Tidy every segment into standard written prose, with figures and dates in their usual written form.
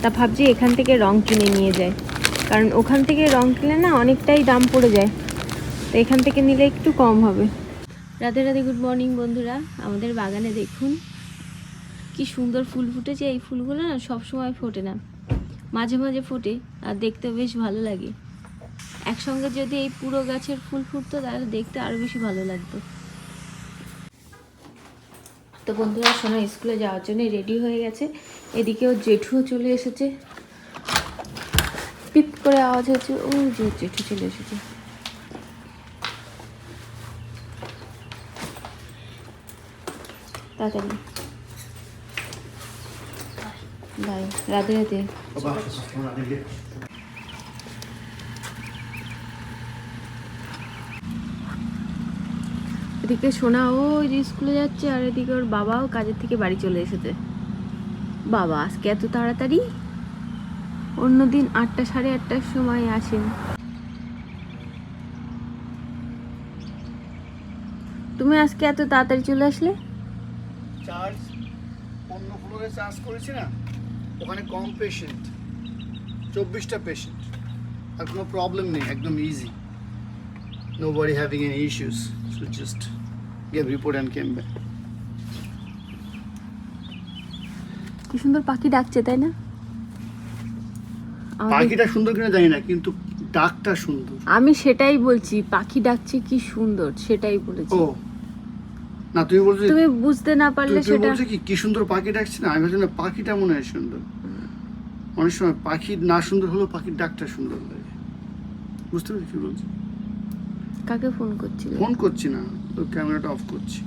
তা ভাবছি এখান থেকে রং কিনে নিয়ে যায়, কারণ ওখান থেকে রং কিনে না অনেকটাই দাম পড়ে যায়, তো এখান থেকে নিলে একটু কম হবে। রাধে রাধে, গুড মর্নিং বন্ধুরা। আমাদের বাগানে দেখুন কি সুন্দর ফুল ফুটেছে। এই ফুলগুলো না সবসময় ফোটে না, মাঝে মাঝে ফোটে, আর দেখতে বেশ ভালো লাগে। একসঙ্গে যদি এই পুরো গাছের ফুল ফুটতো তাহলে দেখতে আরও বেশি ভালো লাগতো। তো বন্ধুরা, সোনা স্কুলে যাওয়ার জন্য রেডি হয়ে গেছে। এদিকে ওর জেঠুও চলে এসেছে। পিপ করে আওয়াজ হচ্ছে, ও যে জেঠু চলে এসেছে। তাড়াতাড়ি বাই, রাধে রাধে। এদিকে সোনা ও যে স্কুলে যাচ্ছে, আর এদিকে ওর বাবাও কাজের থেকে বাড়ি চলে এসেছে। বাবা আজকে এত তাড়াতাড়ি, অন্যদিন 8টা সাড়ে 8টার সময় আসেন। তুমি আজকে এত তাড়াতাড়ি চলে আসলে? চার্জ অন্য ফ্লোরে চার্জ করেছি না, ওখানে কম পেশেন্ট, 24টা পেশেন্ট, আর কোনো প্রবলেম নেই, একদম easy, nobody having any issues, so just gave report and came back. কি সুন্দর পাখি ডাকছে, তাই না? পাখিটা সুন্দর কিনা জানি না, কিন্তু ডাকটা সুন্দর। আমি সেটাই বলছি, পাখি ডাকছে কি সুন্দর, সেটাই বলেছি। ও না, তুমি বলছো, তুমি বুঝতে না পারলে তুমি সেটা। বলছো কি সুন্দর পাখি ডাকছে না, আমি ভাবছি না পাখিটা মনে হয় সুন্দর। অনেক সময় পাখি না সুন্দর হলেও পাখির ডাকটা সুন্দর লাগে। বুঝতে পারছি কি বলছি? কাকে ফোন করছিলে? ফোন করছি না, তো ক্যামেরাটা অফ করছি।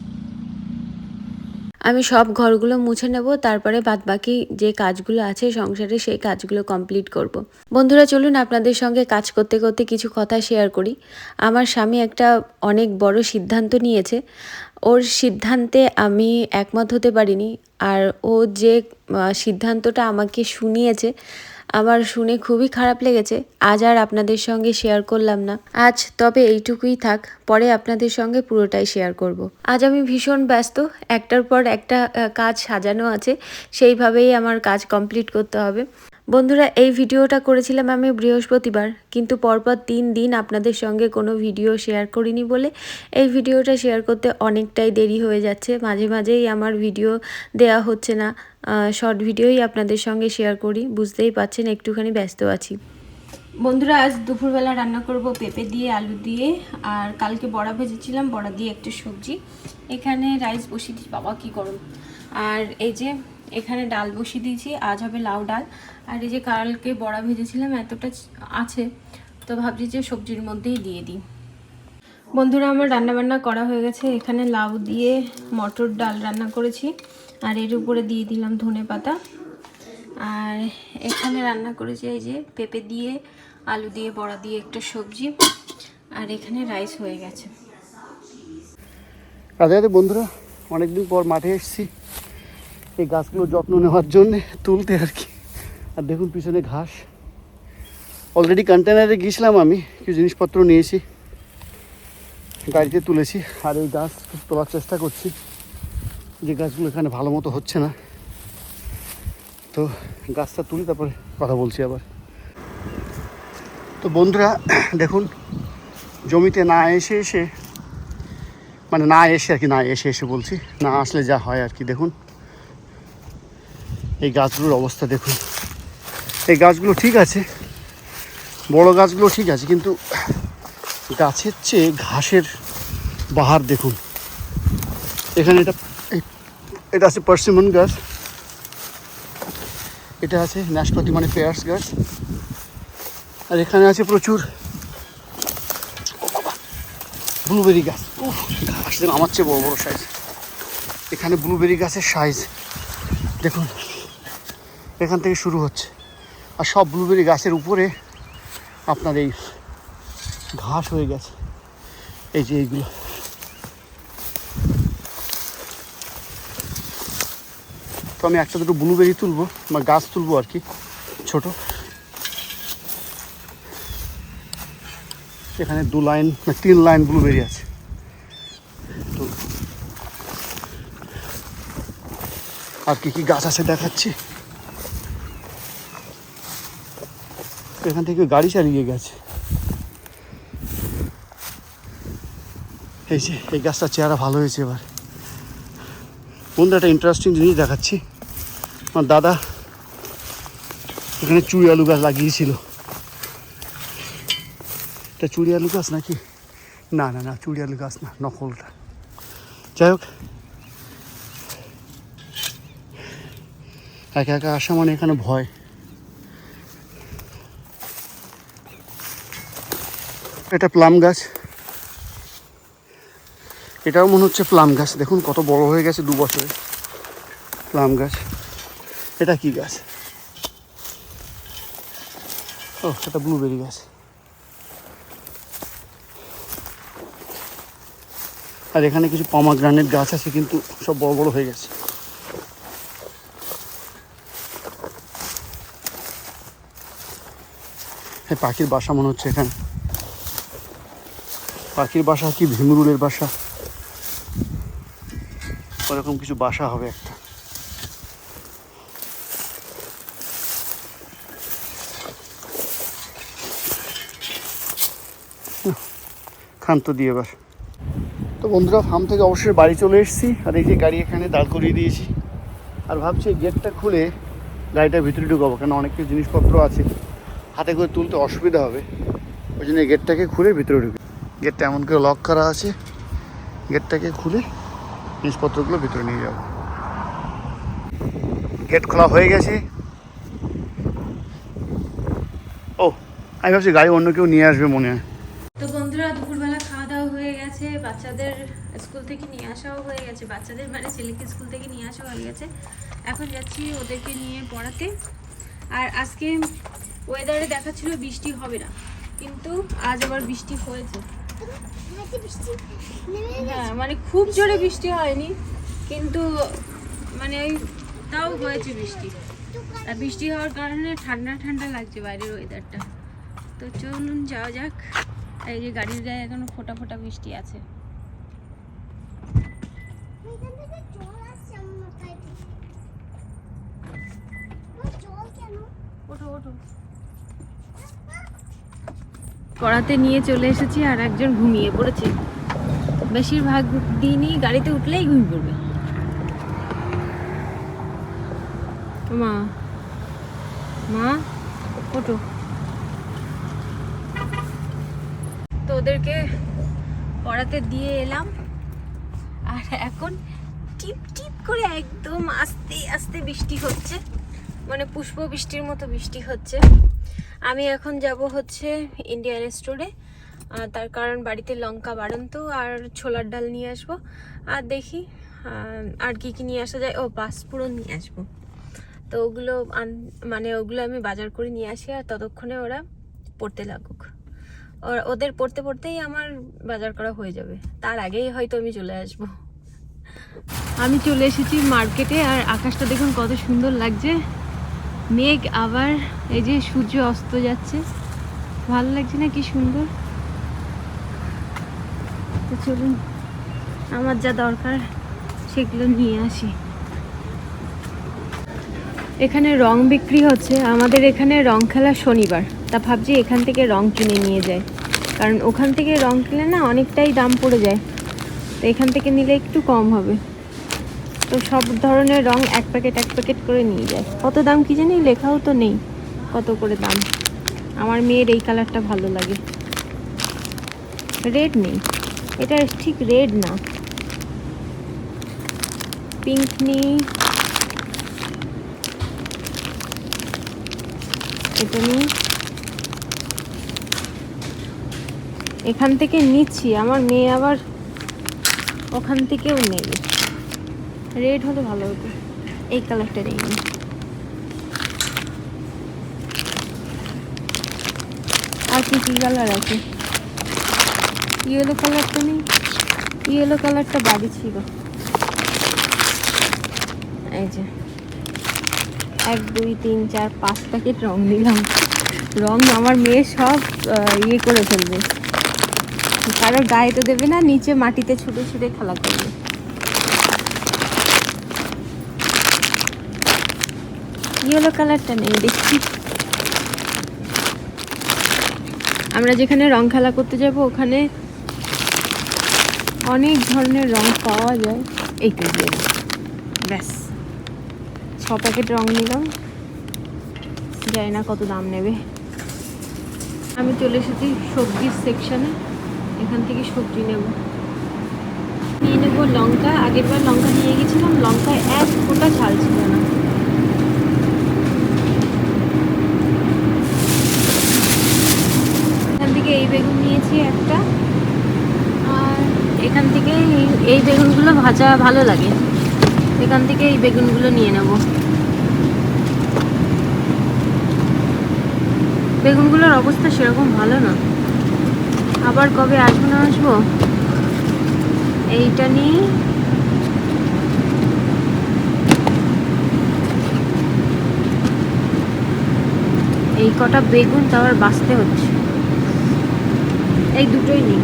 আমি সব ঘরগুলো মুছে নেব, তারপরে বাদবাকি যে কাজগুলো আছে সংসারে সেই কাজগুলো কমপ্লিট করব। বন্ধুরা চলুন আপনাদের সঙ্গে কাজ করতে করতে কিছু কথা শেয়ার করি। আমার স্বামী একটা অনেক বড় সিদ্ধান্ত নিয়েছে। ওর সিদ্ধান্তে আমি একমত হতে পারিনি, আর ও যে সিদ্ধান্তটা আমাকে শুনিয়েছে আমার শুনে খুবই খারাপ লেগেছে। আজ আর আপনাদের সঙ্গে শেয়ার করলাম না, আজ তবে এইটুকুই থাক, পরে আপনাদের সঙ্গে পুরোটাই শেয়ার করব। আজ আমি ভীষণ ব্যস্ত, একটার পর একটা কাজ সাজানো আছে, সেইভাবেই আমার কাজ কমপ্লিট করতে হবে। বন্ধুরা, এই ভিডিওটা করেছিলাম আমি বৃহস্পতিবার, কিন্তু পরপর 3 দিন আপনাদের সঙ্গে কোনো ভিডিও শেয়ার করিনি বলে এই ভিডিওটা শেয়ার করতে অনেকটাই দেরি হয়ে যাচ্ছে। মাঝে মাঝেই আমার ভিডিও দেয়া হচ্ছে না, শর্ট ভিডিওই আপনাদের সঙ্গে শেয়ার করি, বুঝতেই পারছেন একটুখানি ব্যস্ত আছি। বন্ধুরা, আজ দুপুরবেলা রান্না করব পেঁপে দিয়ে, আলু দিয়ে, আর কালকে বড়া ভেজেছিলাম, বড়া দিয়ে একটা সবজি। এখানে রাইস বসিয়ে দিয়েছি, বাবা কি গরম। আর এই যে এখানে ডাল বসিয়ে দিয়েছি, আজ হবে লাউ ডাল। আর এই যে কালকে বড়া ভেজেছিলাম এতটা আছে, তো ভাবছি যে সবজির মধ্যেই দিয়ে দিই। বন্ধুরা, আমার রান্নাবান্না করা হয়ে গেছে। এখানে লাউ দিয়ে মটর ডাল রান্না করেছি, আর এর উপরে দিয়ে দিলাম ধনেপাতা। আর এখানে রান্না করেছি এই যে পেঁপে দিয়ে, আলু দিয়ে, বড়া দিয়ে একটা সবজি, আর এখানে রাইস হয়ে গেছে। রাধে রাধে বন্ধুরা, অনেকদিন পর মাঠে এসেছি এই গাছগুলোর যত্ন নেওয়ার জন্যে, তুলতে আর কি। আর দেখুন পিছনে ঘাস। অলরেডি কন্টেনারে গিয়েছিলাম, আমি কিছু জিনিসপত্র নিয়েছি, গাড়িতে তুলেছি, আর এই গাছ তোলার চেষ্টা করছি। যে গাছগুলো এখানে ভালো মতো হচ্ছে না, তো গাছটা তুলি তারপরে কথা বলছি আবার। তো বন্ধুরা দেখুন, জমিতে না এসে বলছি, না আসলে যা হয় আর কি। দেখুন এই গাছগুলোর অবস্থা দেখুন। এই গাছগুলো ঠিক আছে, বড় গাছগুলো ঠিক আছে, কিন্তু গাছের চেয়ে ঘাসের বাহার দেখুন। এখানে এটা আছে পার্সিমন গাছ, এটা আছে নাশপাতি মানে পেয়ার্স গাছ, আর এখানে আছে প্রচুর ব্লুবেরি গাছ। ঘাস দেখুন, আমার চেয়ে বড় বড় সাইজ। এখানে ব্লুবেরি গাছের সাইজ দেখুন, এখান থেকে শুরু হচ্ছে, আর সব ব্লুবেরি গাছের উপরে আপনার এই ঘাস হয়ে গেছে। এই যে এইগুলো, তো আমি একটা দুটো ব্লুবেরি তুলবো বা গাছ তুলবো আর কি, ছোট। এখানে 2 লাইন না 3 লাইন ব্লুবেরি আছে। তো আর কি কি গাছ আছে দেখাচ্ছি। এখান থেকে গাড়ি চালিয়ে গেছে। এই যে এই গাছটার চেহারা ভালো হয়েছে এবার। বন্ধু একটা ইন্টারেস্টিং জিনিস দেখাচ্ছি। আমার দাদা এখানে চুড়ি আলু গাছ লাগিয়েছিল। এটা চুড়ি আলু গাছ নাকি? না না না, চুড়ি আলু গাছ না, নকলটা। যাই হোক, একা একা আসা মানে এখানে ভয়। এটা প্লাম গাছ, এটাও মনে হচ্ছে প্লাম গাছ। দেখুন কত বড় হয়ে গেছে 2 বছরে। প্লাম গাছ। এটা কি গাছ? ও, এটা ব্লুবেরি গাছ। আর এখানে কিছু পমাগ্রানেট গাছ আছে, কিন্তু সব বড় বড় হয়ে গেছে। পাখির বাসা মনে হচ্ছে এখানে। পাখির বাসা কি ভিমরুলের বাসা, ওরকম কিছু বাসা হবে একটা। ক্ষান্ত দিয়ে এবার তো বন্ধুরা, ফার্ম থেকে অবশ্যই বাড়ি চলে এসেছি। আর এই যে গাড়ি এখানে দাঁড় করিয়ে দিয়েছি। আর ভাবছি গেটটা খুলে গাড়িটার ভিতরে ঢুকাবো, কেন অনেক কিছু জিনিসপত্র আছে, হাতে করে তুলতে অসুবিধা হবে। ওই জন্য গেটটাকে খুলে ভিতরে ঢুকি। গেটটা এমন করে লক করা আছে, গেটটাকে খুলে জিনিসপত্রগুলো ভিতরে নিয়ে যাব। গেট খোলা হয়ে গেছে। ও, আমি ভাবছি গাড়ি অন্য কেউ নিয়ে আসবে মনে হয়। তো বন্ধুরা, দুপুরবেলা খাওয়া দাওয়া হয়ে গেছে, বাচ্চাদের স্কুল থেকে নিয়ে আসাও হয়ে গেছে, বাচ্চাদের মানে ছেলেকে স্কুল থেকে নিয়ে আসা হয়ে গেছে। এখন যাচ্ছি ওদেরকে নিয়ে পড়াতে। আর আজকে ওয়েদারে দেখাচ্ছিল বৃষ্টি হবে না, কিন্তু আজ আবার বৃষ্টি হয়েছে। হ্যাঁ, মানে খুব জোরে বৃষ্টি হয়নি, কিন্তু মানে ওই তাও হয়েছে বৃষ্টি। আর বৃষ্টি হওয়ার কারণে ঠান্ডা ঠান্ডা লাগছে বাইরের ওয়েদারটা। তো চলুন যাওয়া যাক। এই যে গাড়ির গায়ে এখনো ফোঁটা ফোঁটা বৃষ্টি আছে। পড়াতে নিয়ে চলে এসেছি, আর একজন ঘুমিয়ে পড়েছে। বেশিরভাগ দিনই গাড়িতে উঠলেই ঘুমিয়ে পড়বে। মা মা ওঠো। তো ওদেরকে পড়াতে দিয়ে এলাম, আর এখন টিপ টিপ করে একদম আস্তে আস্তে বৃষ্টি হচ্ছে, মানে পুষ্প বৃষ্টির মতো বৃষ্টি হচ্ছে। আমি এখন যাব হচ্ছে ইন্ডিয়ান স্টোরে, তার কারণ বাড়িতে লঙ্কা বাড়ন্ত আর ছোলার ডাল নিয়ে আসবো। আর দেখি আর কি কি নিয়ে আসা যায়। ও, পাঁচফোড়ন নিয়ে আসবো। তো ওগুলো মানে ওগুলো আমি বাজার করে নিয়ে আসি, আর ততক্ষণে ওরা পড়তে লাগুক। ওদের পড়তে পড়তেই আমার বাজার করা হয়ে যাবে, তার আগেই হয়তো আমি চলে আসবো। আমি চলে এসেছি মার্কেটে, আর আকাশটা দেখুন কত সুন্দর লাগছে। মেঘ, আবার এই যে সূর্য অস্ত যাচ্ছে, ভালো লাগছে না? কি সুন্দর। তো চলুন আমার যা দরকার সেগুলো নিয়ে আসি। এখানে রং বিক্রি হচ্ছে, আমাদের এখানে রং খেলা শনিবার, তা ভাবছি এখান থেকে রং কিনে নিয়ে যায়, কারণ ওখান থেকে রং কিনে না অনেকটাই দাম পড়ে যায়, তো এখান থেকে নিলে একটু কম হবে। তো সব ধরনের রং এক প্যাকেট করে নিয়ে যায়। কত দাম কি জানি, লেখাও তো নেই কত করে দাম। আমার মেয়ের এই কালারটা ভালো লাগে, রেড নেই, এটা ঠিক রেড না, পিঙ্ক নেই, এটা নেই। এখান থেকে নিচ্ছি, আমার মেয়ে আবার ওখান থেকেও নেবে। রেড হলে ভালো হতো, এই কালারটা নেই। আর কি কি কালার আছে? ইয়েলো কালারটা নেই, ইয়েলো কালারটা বাড়ি ছিল। এই যে 1 2 3 4 5 প্যাকেট রং নিলাম। রং আমার মেয়ে সব ইয়ে করে ফেলবে, কারোর গায়ে তো দেবে না, নিচে মাটিতে ছুটে ছুটে খেলা করবে। ইয়েলো কালারটা নেই, দেখছি আমরা যেখানে রং খেলা করতে যাব ওখানে অনেক ধরনের রং পাওয়া যায়। এই তো ব্যাস 6 প্যাকেট রং নিলাম, জানি না কত দাম নেবে। আমি চলে এসেছি সবজির সেকশনে, এখান থেকে সবজি নেব। নিয়ে নেব লঙ্কা। আগের বার লঙ্কা নিয়ে গেছিলাম, লঙ্কায় এক ফোঁটা ঝাল ছিল না। এখান থেকে এই বেগুন নিয়েছি একটা, আর এখান থেকে এই বেগুনগুলো ভাজা ভালো লাগে, এখান থেকে এই বেগুনগুলো নিয়ে নেব। বেগুনগুলোর অবস্থা সেরকম ভালো না, আবার কবে আসবো না আসবো। এইটা নিয়ে এই কটা বেগুন তো আবার বাঁচতে হচ্ছে, এই দুটোই নিই।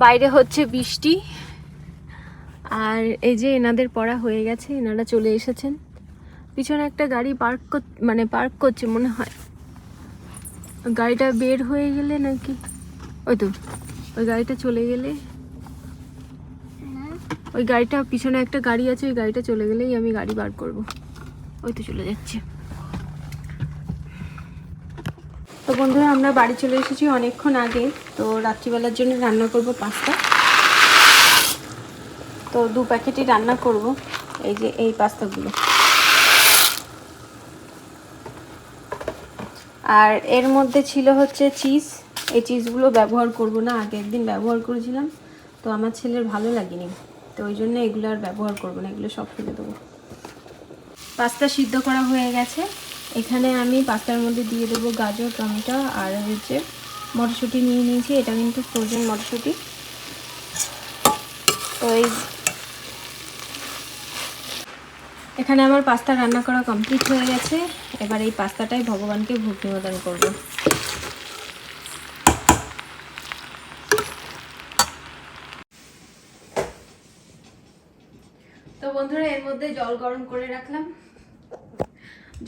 বাইরে হচ্ছে বৃষ্টি, আর এই যে এনাদের পড়া হয়ে গেছে, এনারা চলে এসেছেন। পিছনে একটা গাড়ি পার্ক করছে মনে হয়, গাড়িটা বের হয়ে গেলে নাকি, ওই তো ওই গাড়িটা চলে গেলে, ওই গাড়িটা পিছনে একটা গাড়ি আছে, ওই গাড়িটা চলে গেলেই আমি গাড়ি বার করব। ওই তো চলে যাচ্ছে। তো বন্ধুরা আমরা বাড়ি চলে এসেছি অনেকক্ষণ আগে। তো রাত্রিবেলার জন্য রান্না করব পাস্তা। তো 2 প্যাকেটই রান্না করব, এই যে এই পাস্তাগুলো। আর এর মধ্যে ছিল হচ্ছে চিজ, এই চিজগুলো ব্যবহার করব না, আগে একদিন ব্যবহার করেছিলাম তো আমার ছেলের ভালো লাগেনি, তো ওই জন্য এগুলো আর ব্যবহার করব না, এগুলো সব ফেলে দেবো। পাস্তা সিদ্ধ করা হয়ে গেছে, এখানে আমি পাস্তার মধ্যে দিয়ে দেবো গাজর, টমেটো আর হচ্ছে মটরশুঁটি নিয়ে নিয়েছি, এটা কিন্তু ফ্রোজেন মটরশুঁটি। তো এখানে আমার পাস্তা রান্না করা কমপ্লিট হয়ে গেছে। এবার এই পাস্তাটাই ভগবানকে ভোগ নিবেদন করব। তো বন্ধুরা এর মধ্যে জল গরম করে রাখলাম,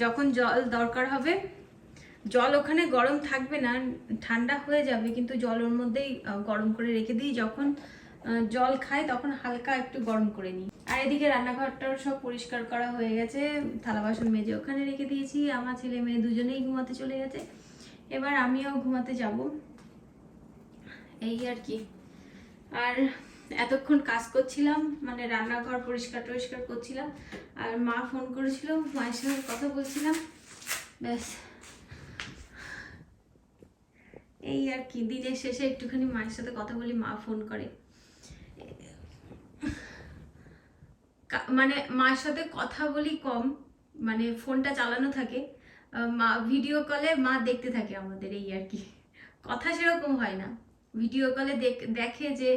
যখন জল দরকার হবে, জল ওখানে গরম থাকবে না, ঠান্ডা হয়ে যাবে, কিন্তু জল ওর মধ্যেই গরম করে রেখে দিই, যখন জল খাই তখন হালকা একটু গরম করে নিই। আর এদিকে রান্নাঘরটাও সব পরিষ্কার করা হয়ে গেছে, থালা বাসন মেজে ওখানে রেখে দিয়েছি। আমার ছেলে মেয়ে দুজনেই ঘুমাতে চলে গেছে, এবার আমিও ঘুমাতে যাব, এই আর কি। আর এতক্ষণ কাজ করছিলাম, মানে রান্নাঘর পরিষ্কার করছিলাম, আর মা ফোন করেছিল, মায়ের সঙ্গে কথা বলছিলাম, ব্যাস এই আর কি। দিনের শেষে একটুখানি মায়ের সাথে কথা বলি, মা ফোন করে, মানে মার সাথে কথা বলি কম, মানে ফোনটা চালানো থাকে, মা ভিডিও কলে মা দেখতে থাকে আমাদের, এই আর কি। কথা সেরকম হয় না, ভিডিও কলে দেখে যে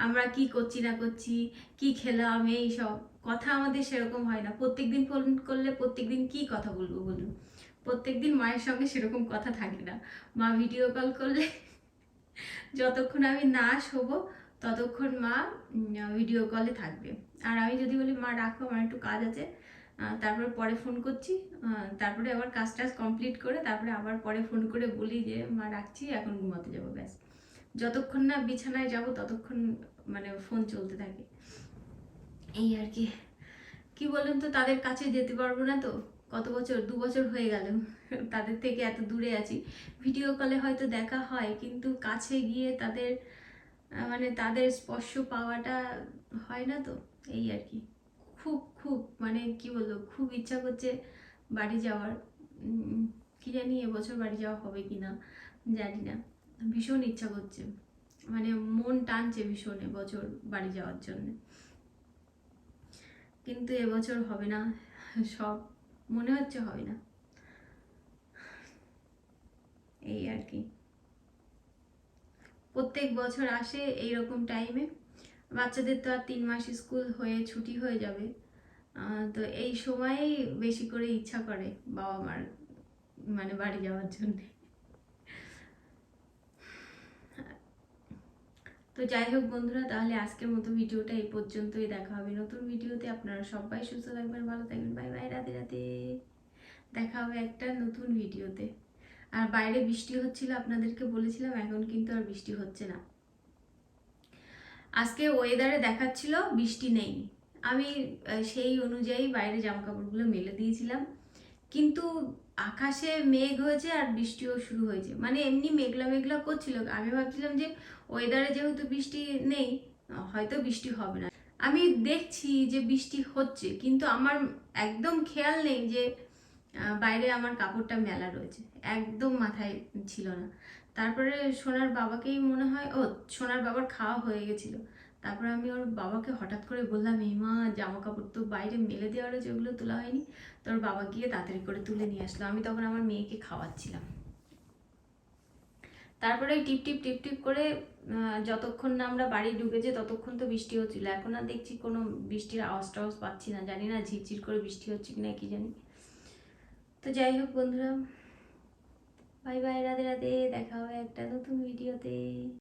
আমরা কি করছি না করছি, কি খেলাম, এই সব কথা আমাদের সেরকম হয় না। প্রত্যেকদিন ফোন করলে প্রত্যেকদিন কি কথা বলবো বলুন, প্রত্যেকদিন মায়ের সঙ্গে সেরকম কথা থাকে না। মা ভিডিও কল করলে যতক্ষণ আমি না শোবো ততক্ষণ মা ভিডিও কলে থাকবে, আর আমি যদি বলি মা রাখো আমার একটু কাজ আছে, তারপরে পরে ফোন করছি, তারপরে আবার কাজ টাজ কমপ্লিট করে তারপরে আবার পরে ফোন করে বলি যে মা রাখছি এখন ঘুমাতে যাবো, ব্যাস। যতক্ষণ না বিছানায় যাব ততক্ষণ মানে ফোন চলতে থাকে, এই আর কি। কি বলুন তো, তাদের কাছে যেতে পারবো না তো, কত বছর, 2 বছর হয়ে গেল তাদের থেকে এত দূরে আছি। ভিডিও কলে হয়তো দেখা হয়, কিন্তু কাছে গিয়ে তাদের মানে তাদের স্পর্শ পাওয়াটা হয় না তো, এই আর কি। খুব খুব মানে কি বলবো, খুব ইচ্ছা করছে বাড়ি যাওয়ার। কি জানি এবছর বাড়ি যাওয়া হবে কি না জানি না, ভীষণ ইচ্ছা করছে, মানে মন টানছে ভীষণ এবছর বাড়ি যাওয়ার জন্য, কিন্তু এবছর হবে না, সব মনে হচ্ছে হবে না, এই আর কি। প্রত্যেক বছর আসে এইরকম টাইমে, বাচ্চাদের তো আর 3 মাস স্কুল হয়ে ছুটি হয়ে যাবে, তো এই সময়ই বেশি করে ইচ্ছা করে বাবা মার মানে বাড়ি যাওয়ার জন্য। তো যাই হোক বন্ধুরা, তাহলে আজকের মতো ভিডিওটা এই পর্যন্তই, দেখা হবে নতুন ভিডিওতে। আপনারা সবাই সুস্থ থাকবেন, ভালো থাকবেন, বাই বাই, রাতে রাতে দেখা হবে একটা নতুন ভিডিওতে। আর বাইরে বৃষ্টি হচ্ছিল, আপনাদেরকে বলেছিলাম, এখন কিন্তু আর বৃষ্টি হচ্ছে না। আজকে ওয়েদারে দেখাচ্ছিল বৃষ্টি নেই, আমি সেই অনুযায়ী বাইরে জামা কাপড়গুলো মেলে দিয়েছিলাম, কিন্তু আকাশে মেঘ হয়েছে আর বৃষ্টিও শুরু হয়েছে। মানে এমনি মেঘলা মেঘলা করছিল, আমি ভাবছিলাম যে ওয়েদারে যেহেতু বৃষ্টি নেই হয়তো বৃষ্টি হবে না। আমি দেখছি যে বৃষ্টি হচ্ছে, কিন্তু আমার একদম খেয়াল নেই যে বাইরে আমার কাপড়টা মেলা রয়েছে, একদম মাথায় ছিল না। তারপরে সোনার বাবাকেই মনে হয়, ও সোনার বাবার খাওয়া হয়ে গেছিল, তারপরে আমি ওর বাবাকে হঠাৎ করে বললাম, এই মা জামা কাপড় তো বাইরে মেলে দেওয়া রয়েছে, ওগুলো তোলা হয়নি। তোর বাবা গিয়ে তাড়াতাড়ি করে তুলে নিয়ে আসলো, আমি তখন আমার মেয়েকে খাওয়াচ্ছিলাম। তারপরে টিপ টিপ টিপ টিপ করে যতক্ষণ না আমরা বাড়ি ঢুকেছি ততক্ষণ তো বৃষ্টি হচ্ছিল, এখন আর দেখছি কোনো বৃষ্টির আওয়াজ টাওয়াজ পাচ্ছি না, জানি না ঝিরঝির করে বৃষ্টি হচ্ছে কিনা কি জানি। তো যাই হোক বন্ধুরা, বাই বাই, রাধে রাধে, দেখা হবে একটা নতুন ভিডিওতে।